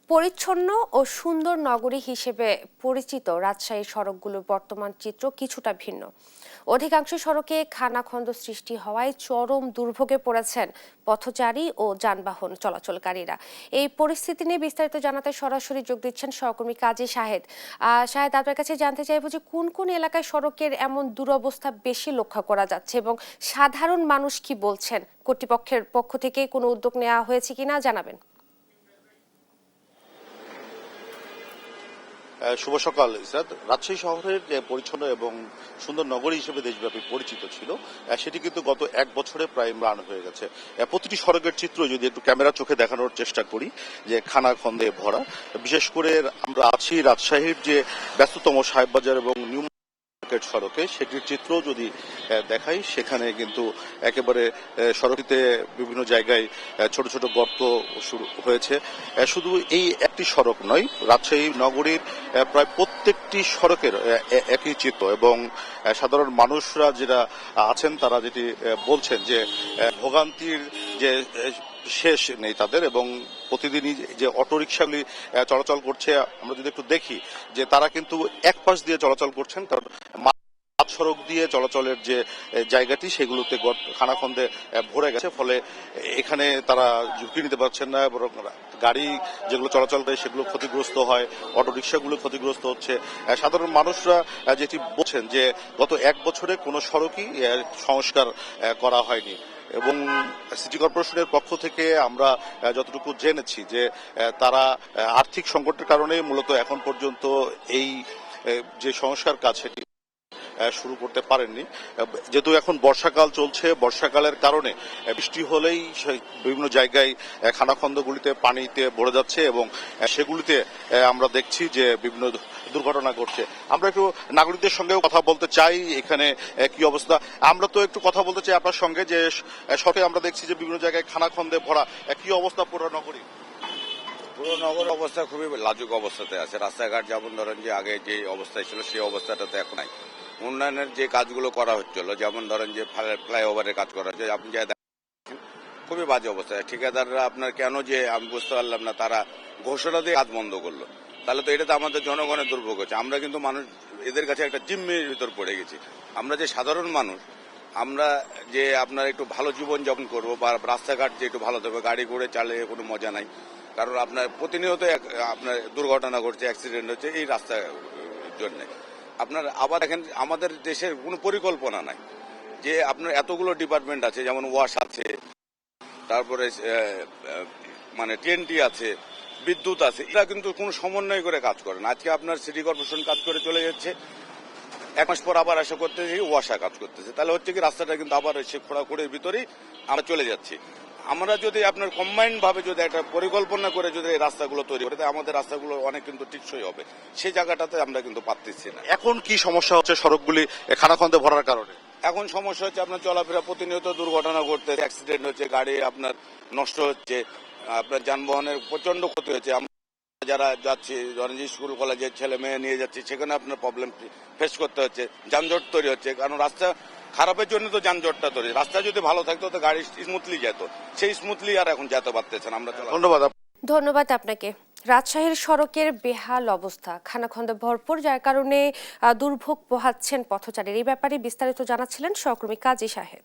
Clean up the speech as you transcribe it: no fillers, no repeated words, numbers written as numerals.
পরিচ্ছন্ন ও সুন্দর নগরী হিসেবে পরিচিত রাজশাহীর সড়কগুলোর বর্তমান চিত্র কিছুটা ভিন্ন। অধিকাংশ সড়কে খানাখন্দ সৃষ্টি হওয়ায় চরম দুর্ভোগে পড়েছেন পথচারী ও যানবাহন চলাচলকারীরা। এই পরিস্থিতি নিয়ে বিস্তারিত জানাতে সরাসরি যোগ দিচ্ছেন সহকর্মী কাজী শাহেদ। শাহেদ, আপনার কাছে জানতে চাইবো যে কোন কোন এলাকায় সড়কের এমন দুরবস্থা বেশি লক্ষ্য করা যাচ্ছে এবং সাধারণ মানুষ কি বলছেন? কর্তৃপক্ষের পক্ষ থেকে কোনো উদ্যোগ নেওয়া হয়েছে কিনা জানাবেন। শুভ সকাল ইসরাত। রাজশাহী শহরের যে পরিচ্ছন্ন এবং সুন্দর নগরী হিসেবে দেশব্যাপী পরিচিত ছিল, সেটি কিন্তু গত এক বছরে প্রায় ম্লান হয়ে গেছে। প্রতিটি সড়কের চিত্র যদি একটু ক্যামেরা চোখে দেখানোর চেষ্টা করি, যে খানাখন্দে ভরা। বিশেষ করে আমরা আছি রাজশাহীর যে ব্যস্ততম সাহেববাজার এবং নিউ মার্কেট সড়কে, সেটির চিত্র যদি দেখাই, সেখানে কিন্তু একেবারে সড়কটিতে বিভিন্ন জায়গায় ছোট ছোট গর্ত শুরু হয়েছে। শুধু এই একটি সড়ক নয়, রাজশাহী নগরীর প্রায় প্রত্যেকটি সড়কের একই চিত্র। এবং সাধারণ মানুষরা যারা আছেন তারা যেটি বলছেন যে ভোগান্তির যে শেষ নেই তাদের, এবং প্রতিদিনই যে অটোরিকশাগুলি চলাচল করছে, আমরা যদি একটু দেখি যে তারা কিন্তু এক পাশ দিয়ে চলাচল করছেন, কারণ সড়ক দিয়ে চলাচলের যে জায়গাটি সেগুলোতে খানাখন্দে ভরে গেছে। ফলে এখানে তারা ঝুঁকি নিতে পারছেন না, বরং গাড়ি যেগুলো চলাচল করে সেগুলো ক্ষতিগ্রস্ত হয়, অটোরিকশাগুলো ক্ষতিগ্রস্ত হচ্ছে। সাধারণ মানুষরা যেটি বলছেন যে গত এক বছরে কোনো সড়কই সংস্কার করা হয়নি। এবং সিটি কর্পোরেশনের পক্ষ থেকে আমরা যতটুকু জেনেছি যে তারা আর্থিক সংকটের কারণে মূলত এখন পর্যন্ত এই যে সংস্কার কাজ সেটি শুরু করতে পারেননি। যেহেতু এখন বর্ষাকাল চলছে, বর্ষাকালের কারণে বৃষ্টি হলেই বিভিন্ন জায়গায় খানাখন্দগুলিতে পানিতে ভরে যাচ্ছে এবং সেগুলিতে আমরা দেখছি যে বিভিন্ন দুর্ঘটনা ঘটছে। আমরা একটু নাগরিকদের সঙ্গেও কথা বলতে চাই, এখানে কি অবস্থা। আমরা তো একটু কথা বলতে চাই আপনার সঙ্গে যে শহরে আমরা দেখছি যে বিভিন্ন জায়গায় খানাখন্দে ভরা, কি অবস্থা পুরো নগরী? পুরো নগর অবস্থা খুবই লাজুক অবস্থাতে আছে। রাস্তাঘাট যেমন ধরেন যে আগে যে অবস্থায় ছিল সেই অবস্থাটাতে এখন নাই। উন্নয়নের যে কাজগুলো করা হচ্ছিল, যেমন ধরেন যে ফ্লাইওভারের কাজ করা হচ্ছে, আপনি যা দেখেন খুবই বাজে অবস্থায়। ঠিকাদাররা আপনার কেন যে আমি বুঝতে পারলাম না, তারা ঘোষণা দিয়ে কাজ বন্ধ করলো। তাহলে তো এটা তো আমাদের জনগণের দুর্ভোগ হচ্ছে। আমরা কিন্তু মানুষ এদের কাছে একটা জিম্মির ভিতর পড়ে গেছি। আমরা যে সাধারণ মানুষ, আমরা যে আপনার একটু ভালো জীবন যাপন করবো বা রাস্তাঘাট যে একটু ভালো থাকবে, গাড়ি ঘোড়ে চালিয়ে কোনো মজা নাই। কারণ আপনার প্রতিনিয়ত আপনার দুর্ঘটনা ঘটছে, অ্যাক্সিডেন্ট হচ্ছে এই রাস্তার জন্য। আপনার আবার দেখেন আমাদের দেশের কোনো পরিকল্পনা নাই যে আপনার এতগুলো ডিপার্টমেন্ট আছে, যেমন ওয়াশ আছে, তারপরে মানে টিএনটি আছে, বিদ্যুৎ আছে, এরা কিন্তু কোনো সমন্বয় করে কাজ করে না। আজকে আপনার সিটি কর্পোরেশন কাজ করে চলে যাচ্ছে, এক মাস পর আবার আশা করতেছি ওয়াশা কাজ করতেছে। তাহলে হচ্ছে কি রাস্তাটা কিন্তু আবার সে খোঁড়াখুড়ির ভিতরেই আমরা চলে যাচ্ছি। আমরা যদি আপনার কম্বাইন্ড ভাবে যদি একটা পরিকল্পনা করে যদি এই রাস্তাগুলো তৈরি করে, আমাদের রাস্তাগুলো অনেক কিন্তু টিকসই হবে। সেই জায়গাটাতে আমরা কিন্তু পাচ্ছি না। এখন কি সমস্যা হচ্ছে সড়কগুলি খানাখন্দে ভরার কারণে? এখন সমস্যা হচ্ছে আপনার চলাফেরা, প্রতিনিয়ত দুর্ঘটনা ঘটতে, অ্যাক্সিডেন্ট হচ্ছে, গাড়ি আপনার নষ্ট হচ্ছে, আপনার যানবাহনের প্রচন্ড ক্ষতি হচ্ছে। আমরা যারা যাচ্ছি, ধরেন স্কুল কলেজের ছেলে মেয়ে নিয়ে যাচ্ছি, সেখানে আপনার প্রবলেম ফেস করতে হচ্ছে, যানজট তৈরি হচ্ছে। কারণ রাস্তা খারাপের জন্য তো যানজটটা তৈরি। রাস্তা যদি ভালো থাকতো তো গাড়ি স্মুথলি যেত, সেই স্মুথলি আর এখন যেতে পারতেছেন আমরা। ধন্যবাদ আপনাকে। রাজশাহীর সড়কের বেহাল অবস্থা, খানাখন্দে ভরপুর, যার কারণে দুর্ভোগ পোহাচ্ছেন পথচারীর। এই ব্যাপারে বিস্তারিত জানাচ্ছিলেন সহকর্মী কাজী শাহেদ।